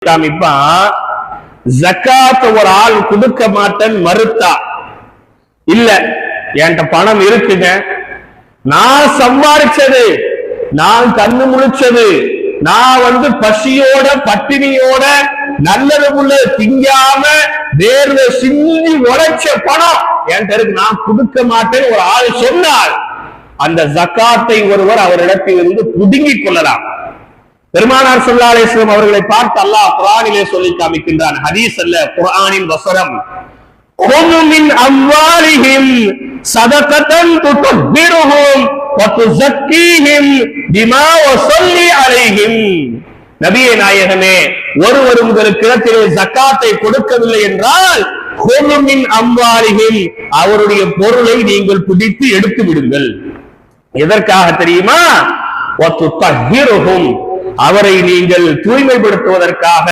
காமிப்பான். ஜக்காத் ஒரு ஆள் கொடுக்க மாட்டேன் மறுத்தா, இல்ல என்கிட்ட பணம் இருக்குங்க, நான் சம்பாதிச்சது, நான் கண்ணு முழிச்சது, நான் பசியோட பட்டினியோட நல்லது உள்ள திங்காம வேர்வை சிந்தி உழைச்ச பணம் என்கிட்ட இருக்கு, நான் கொடுக்க மாட்டேன் ஒரு ஆள் சொன்னால் அந்த ஜக்காத்தை ஒருவர் அவரிடத்திலிருந்து புடுங்கிக் கொள்ளலாம். பெருமானார் ஸல்லல்லாஹு அலைஹி வஸல்லம் அவர்களை பார்த்து அல்லாஹ் குர்ஆனிலே சொல்லி காமிக்கின்றான். ஹதீஸ் அல்ல, குர்ஆனின் வசனம். குது மின் அம்வாலிஹிம் ஸதகத்தன் துதஹிருஹும் வ துஸக்கீஹிம் பிமா வஸல்லி அலைஹிம். நபியே நாயகமே, ஒருவர் உங்களுக்கு இடத்திலே ஜக்காத்தை கொடுக்கவில்லை என்றால் குது மின் அம்வாலிஹிம், அவருடைய பொருளை நீங்கள் பிடித்து எடுத்து விடுங்கள். எதற்காக தெரியுமா? வ துதஹிருஹும், அவரை நீங்கள் தூய்மைப்படுத்துவதற்காக.